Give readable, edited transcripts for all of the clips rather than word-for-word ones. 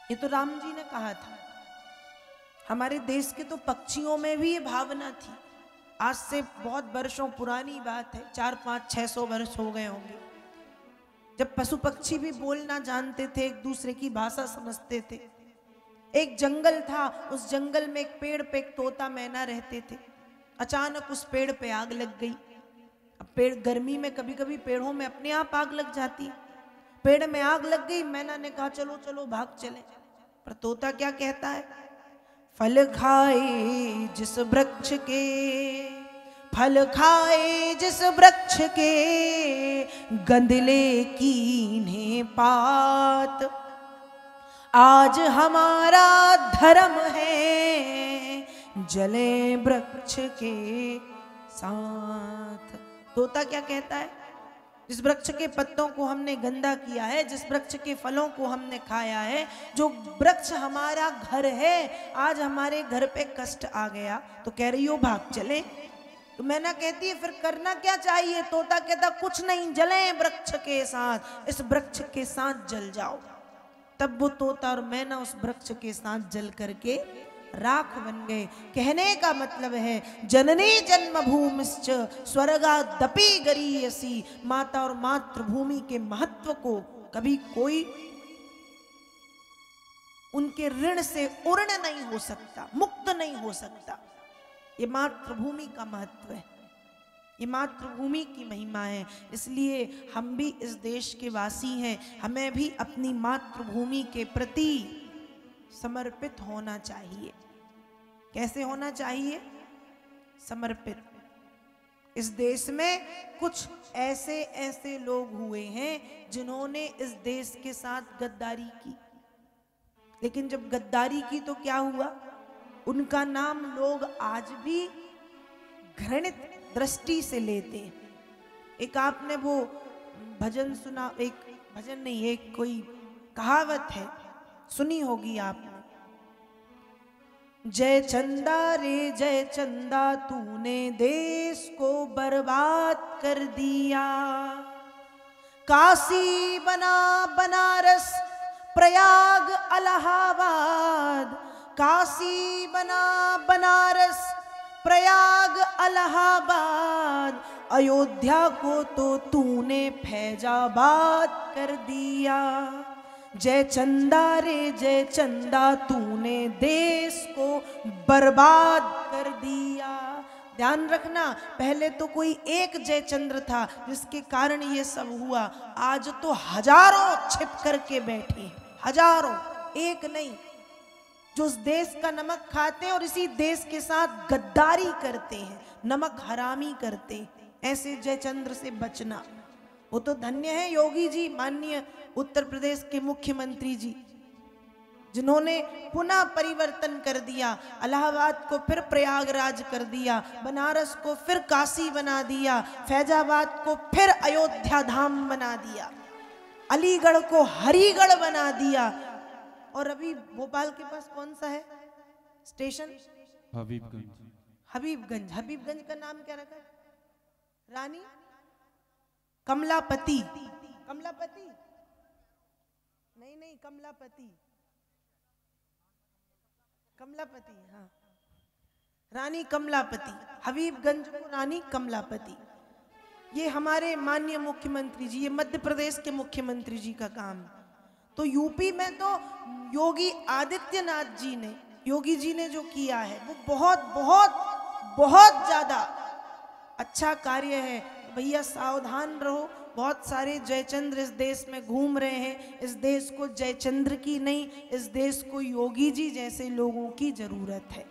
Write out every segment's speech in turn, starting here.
ये तो राम जी ने कहा था। हमारे देश के तो पक्षियों में भी ये भावना थी। आज से बहुत वर्षों पुरानी बात है, 400-500-600 वर्ष हो गए होंगे, जब पशु पक्षी भी बोलना जानते थे, एक दूसरे की भाषा समझते थे। एक जंगल था, उस जंगल में एक पेड़ पे एक तोता मैना रहते थे। अचानक उस पेड़ पे आग लग गई। अब पेड़ गर्मी में कभी कभी पेड़ों में अपने आप आग लग जाती है। पेड़ में आग लग गई, मैना ने कहा चलो चलो भाग चले। पर तोता क्या कहता है? फल खाए जिस वृक्ष के, फल खाए जिस वृक्ष के, गंदले कीन्हे पात। आज हमारा धर्म है, जले वृक्ष के साथ। तोता क्या कहता है? जिस वृक्ष के पत्तों को हमने गंदा किया है, जिस वृक्ष के फलों को हमने खाया है, जो वृक्ष हमारा घर है, आज हमारे घर पे कष्ट आ गया तो कह रही हो भाग चले। तो मैना कहती है फिर करना क्या चाहिए? तोता कहता कुछ नहीं, जले वृक्ष के साथ, इस वृक्ष के साथ जल जाओ। तब वो तोता और मैना उस वृक्ष के साथ जल करके राख बन गए। कहने का मतलब है जननी जन्मभूमिश्च स्वर्गादपि गरीयसी। माता और मातृभूमि के महत्व को कभी कोई उनके ऋण से उर्ण नहीं हो सकता, मुक्त नहीं हो सकता। ये मातृभूमि का महत्व है, ये मातृभूमि की महिमा है। इसलिए हम भी इस देश के वासी हैं, हमें भी अपनी मातृभूमि के प्रति समर्पित होना चाहिए। कैसे होना चाहिए? समर्पित। इस देश में कुछ ऐसे ऐसे लोग हुए हैं जिन्होंने इस देश के साथ गद्दारी की, लेकिन जब गद्दारी की तो क्या हुआ? उनका नाम लोग आज भी घृणित दृष्टि से लेते हैं। एक आपने वो भजन सुना, एक भजन नहीं, एक कोई कहावत है, सुनी होगी आपने। जय चंदा रे जय चंदा, तूने देश को बर्बाद कर दिया। काशी बना बनारस, प्रयाग इलाहाबाद। काशी बना बनारस, प्रयाग इलाहाबाद। अयोध्या को तो तूने फैजाबाद कर दिया। जय चंदा रे जय चंदा, तूने देश को बर्बाद कर दिया। ध्यान रखना, पहले तो कोई एक जयचंद्र था जिसके कारण ये सब हुआ। आज तो हजारों छिप करके बैठे हैं, हजारों, एक नहीं, जो उस देश का नमक खाते हैं और इसी देश के साथ गद्दारी करते हैं, नमक हरामी करते हैं। ऐसे जयचंद्र से बचना। वो तो धन्य है योगी जी, माननीय उत्तर प्रदेश के मुख्यमंत्री जी, जिन्होंने पुनः परिवर्तन कर दिया। इलाहाबाद को फिर प्रयागराज कर दिया, बनारस को फिर काशी बना दिया, फैजाबाद को फिर अयोध्या धाम बना दिया, अलीगढ़ को हरिगढ़ बना दिया। और अभी भोपाल के पास कौन सा है स्टेशन? हबीबगंज। हबीबगंज। हबीबगंज का नाम क्या रखा? रानी कमलापति। कमलापति नहीं नहीं, कमलापति, कमलापति, हाँ, रानी कमलापति। हबीबगंज को रानी कमलापति। ये हमारे माननीय मुख्यमंत्री जी, ये मध्य प्रदेश के मुख्यमंत्री जी का काम। तो यूपी में तो योगी आदित्यनाथ जी ने, योगी जी ने जो किया है वो बहुत बहुत बहुत ज्यादा अच्छा कार्य है। भैया सावधान रहो, बहुत सारे जयचंद्र इस देश में घूम रहे हैं। इस देश को जयचंद्र की नहीं, इस देश को योगी जी जैसे लोगों की जरूरत है,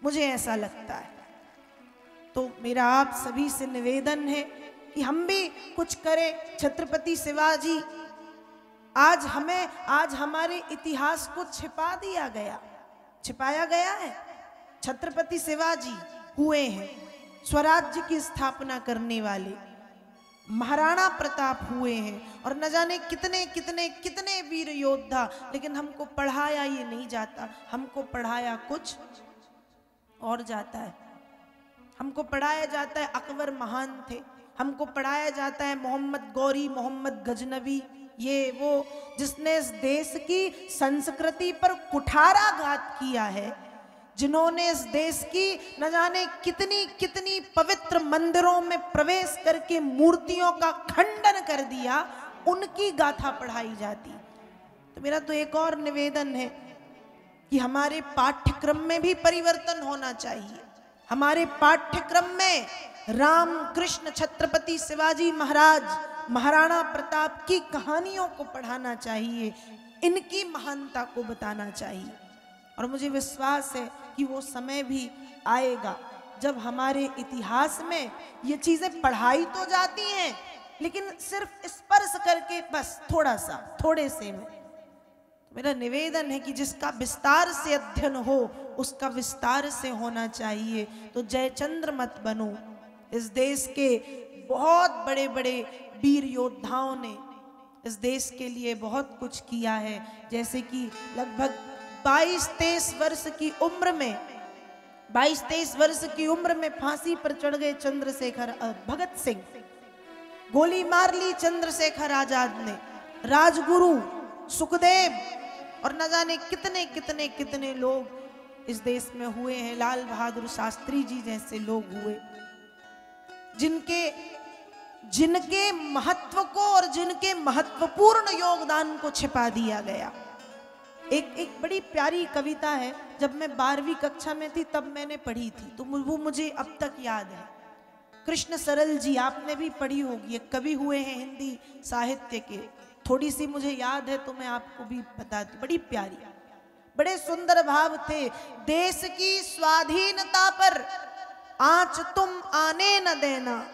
मुझे ऐसा लगता है। तो मेरा आप सभी से निवेदन है कि हम भी कुछ करें। छत्रपति शिवाजी, आज हमारे इतिहास को छिपा दिया गया, छिपाया गया है। छत्रपति शिवाजी हुए हैं स्वराज्य की स्थापना करने वाले, महाराणा प्रताप हुए हैं, और न जाने कितने कितने कितने वीर योद्धा, लेकिन हमको पढ़ाया ये नहीं जाता। हमको पढ़ाया कुछ और जाता है। हमको पढ़ाया जाता है अकबर महान थे, हमको पढ़ाया जाता है मोहम्मद गौरी, मोहम्मद गजनवी, ये वो जिसने इस देश की संस्कृति पर कुठाराघात किया है, जिन्होंने इस देश की न जाने कितनी कितनी पवित्र मंदिरों में प्रवेश करके मूर्तियों का खंडन कर दिया, उनकी गाथा पढ़ाई जाती। तो मेरा तो एक और निवेदन है कि हमारे पाठ्यक्रम में भी परिवर्तन होना चाहिए। हमारे पाठ्यक्रम में राम कृष्ण छत्रपति शिवाजी महाराज, महाराणा प्रताप की कहानियों को पढ़ाना चाहिए, इनकी महानता को बताना चाहिए। और मुझे विश्वास है कि वो समय भी आएगा जब हमारे इतिहास में ये चीजें पढ़ाई तो जाती हैं, लेकिन सिर्फ स्पर्श करके बस थोड़े से में। तो मेरा निवेदन है कि जिसका विस्तार से अध्ययन हो उसका विस्तार से होना चाहिए। तो जयचंद्र मत बनो। इस देश के बहुत बड़े बड़े वीर योद्धाओं ने इस देश के लिए बहुत कुछ किया है। जैसे कि लगभग 22-23 वर्ष की उम्र में फांसी पर चढ़ गए चंद्रशेखर भगत सिंह, गोली मार ली चंद्रशेखर आजाद ने, राजगुरु सुखदेव और न जाने कितने कितने कितने लोग इस देश में हुए हैं। लाल बहादुर शास्त्री जी जैसे लोग हुए, जिनके महत्व को और जिनके महत्वपूर्ण योगदान को छिपा दिया गया। एक बड़ी प्यारी कविता है, जब मैं 12वीं कक्षा में थी तब मैंने पढ़ी थी, तो वो मुझे अब तक याद है। कृष्ण सरल जी, आपने भी पढ़ी होगी, एक कवि हुए हैं हिंदी साहित्य के, थोड़ी सी मुझे याद है तो मैं आपको भी बताती। बड़ी प्यारी, बड़े सुंदर भाव थे। देश की स्वाधीनता पर आंच तुम आने न देना,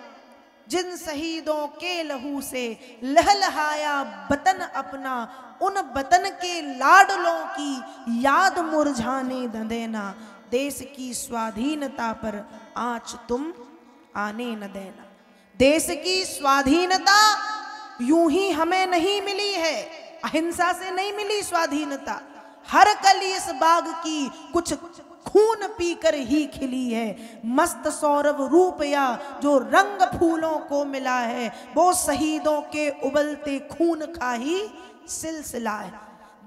जिन शहीदों के लहू से लहलहाया वतन अपना, उन वतन के लाडलों की याद मुरझाने न देना। देश की स्वाधीनता पर आंच तुम आने न देना। देश की स्वाधीनता यूं ही हमें नहीं मिली है, अहिंसा से नहीं मिली स्वाधीनता। हर कली इस बाग की कुछ खून पीकर ही खिली है। मस्त सौरभ रूप या जो रंग फूलों को मिला है, वो शहीदों के उबलते खून का ही सिलसिला है।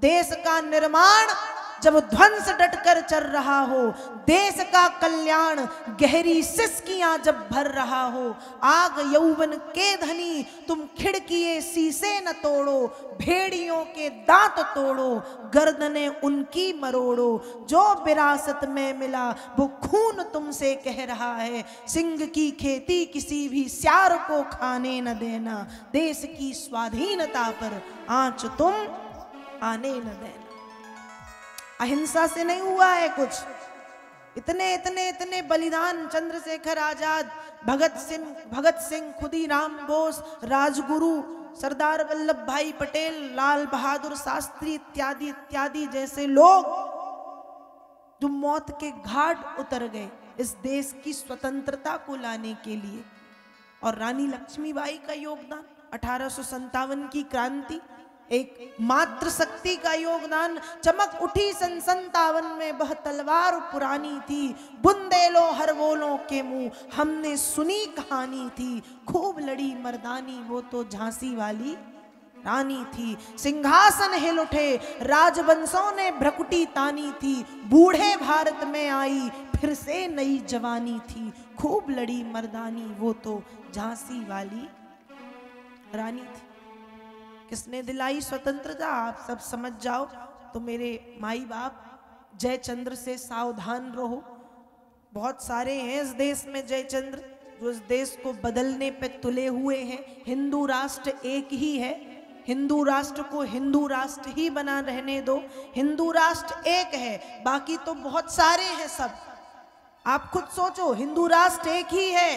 देश का निर्माण जब ध्वंस डटकर चल रहा हो, देश का कल्याण गहरी सिसकियां जब भर रहा हो, आग यौवन के धनी तुम खिड़किए शीशे न तोड़ो, भेड़ियों के दांत तोड़ो, गर्दने उनकी मरोड़ो, जो विरासत में मिला वो खून तुमसे कह रहा है, सिंह की खेती किसी भी स्यार को खाने न देना। देश की स्वाधीनता पर आंच तुम आने न देना। अहिंसा से नहीं हुआ है कुछ। इतने इतने इतने बलिदान, चंद्रशेखर आजाद, भगत सिंह, खुदीराम बोस, राजगुरु, सरदार वल्लभ भाई पटेल, लाल बहादुर शास्त्री इत्यादि इत्यादि जैसे लोग जो मौत के घाट उतर गए इस देश की स्वतंत्रता को लाने के लिए। और रानी लक्ष्मीबाई का योगदान, 1857 की क्रांति, एक मातृशक्ति का योगदान। चमक उठी सन 57 में वह तलवार पुरानी थी, बुंदेलो हर बोलों के मुंह हमने सुनी कहानी थी, खूब लड़ी मर्दानी वो तो झांसी वाली रानी थी। सिंहासन हिल उठे राजवंशों ने भ्रकुटी तानी थी, बूढ़े भारत में आई फिर से नई जवानी थी, खूब लड़ी मर्दानी वो तो झांसी वाली रानी थी। किसने दिलाई स्वतंत्रता? आप सब समझ जाओ तो मेरे माई बाप, जयचंद्र से सावधान रहो। बहुत सारे हैं इस देश में जयचंद्र जो इस देश को बदलने पे तुले हुए हैं। हिंदू राष्ट्र एक ही है, हिंदू राष्ट्र को हिंदू राष्ट्र ही बना रहने दो। हिंदू राष्ट्र एक है, बाकी तो बहुत सारे हैं सब। आप खुद सोचो, हिंदू राष्ट्र एक ही है।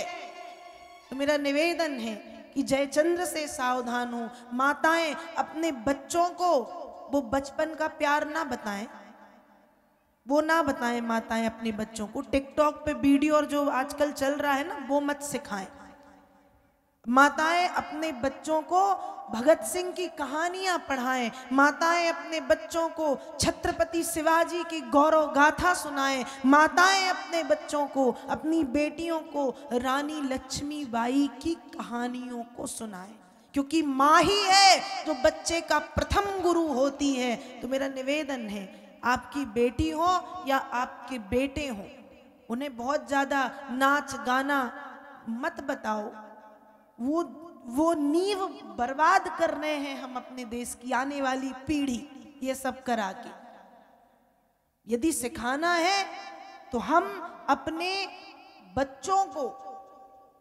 तो मेरा निवेदन है कि जयचंद्र से सावधान हो। माताएं अपने बच्चों को वो बचपन का प्यार ना बताएं, वो ना बताएं माताएं अपने बच्चों को। टिकटॉक पे वीडियो और जो आजकल चल रहा है ना, वो मत सिखाएं। माताएं अपने बच्चों को भगत सिंह की कहानियां पढ़ाएं। माताएं अपने बच्चों को छत्रपति शिवाजी की गौरव गाथा सुनाएं। माताएं अपने बच्चों को, अपनी बेटियों को रानी लक्ष्मीबाई की कहानियों को सुनाएं, क्योंकि माँ ही है जो बच्चे का प्रथम गुरु होती है। तो मेरा निवेदन है, आपकी बेटी हो या आपके बेटे हो, उन्हें बहुत ज्यादा नाच गाना मत बताओ। वो नींव बर्बाद कर रहे हैं हम अपने देश की आने वाली पीढ़ी ये सब करा के। यदि सिखाना है तो हम अपने बच्चों को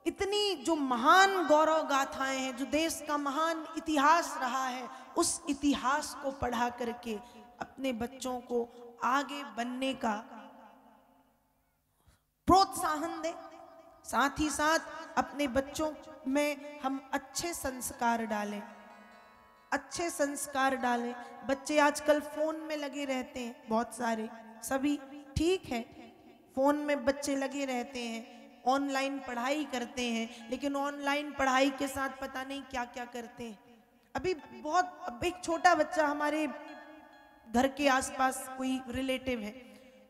इतनी जो महान गौरव गाथाएं हैं, जो देश का महान इतिहास रहा है, उस इतिहास को पढ़ा करके अपने बच्चों को आगे बनने का प्रोत्साहन दें। साथ ही साथ अपने बच्चों में हम अच्छे संस्कार डालें, अच्छे संस्कार डालें। बच्चे आजकल फोन में लगे रहते हैं, बहुत सारे, सभी ठीक है, फोन में बच्चे लगे रहते हैं, ऑनलाइन पढ़ाई करते हैं, लेकिन ऑनलाइन पढ़ाई के साथ पता नहीं क्या क्या करते हैं। अब एक छोटा बच्चा हमारे घर के आसपास कोई रिलेटिव है,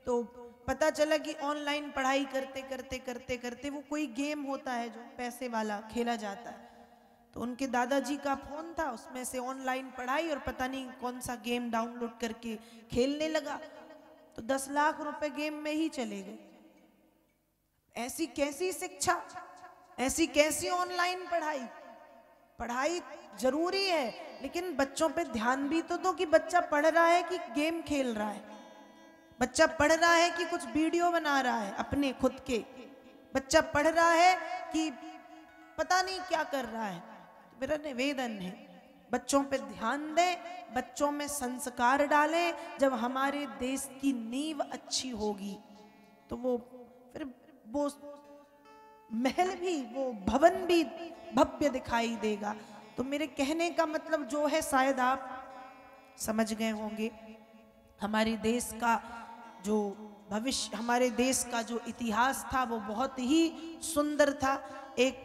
तो पता चला कि ऑनलाइन पढ़ाई करते करते करते करते वो कोई गेम होता है जो पैसे वाला खेला जाता है, तो उनके दादाजी का फोन था, उसमें से ऑनलाइन पढ़ाई और पता नहीं कौन सा गेम डाउनलोड करके खेलने लगा, तो 10 लाख रुपए गेम में ही चले गए। ऐसी कैसी शिक्षा, ऐसी कैसी ऑनलाइन पढ़ाई? पढ़ाई जरूरी है, लेकिन बच्चों पे ध्यान भी तो दो कि बच्चा पढ़ रहा है कि गेम खेल रहा है, बच्चा पढ़ रहा है कि कुछ वीडियो बना रहा है अपने खुद के, बच्चा पढ़ रहा है कि पता नहीं क्या कर रहा है। तो मेरा निवेदन है, बच्चों पे ध्यान दें, बच्चों में संस्कार डालें। जब हमारे देश की नींव अच्छी होगी तो वो महल भी, वो भवन भी भव्य दिखाई देगा। तो मेरे कहने का मतलब जो है शायद आप समझ गए होंगे। हमारे देश का जो भविष्य, हमारे देश का जो इतिहास था वो बहुत ही सुंदर था। एक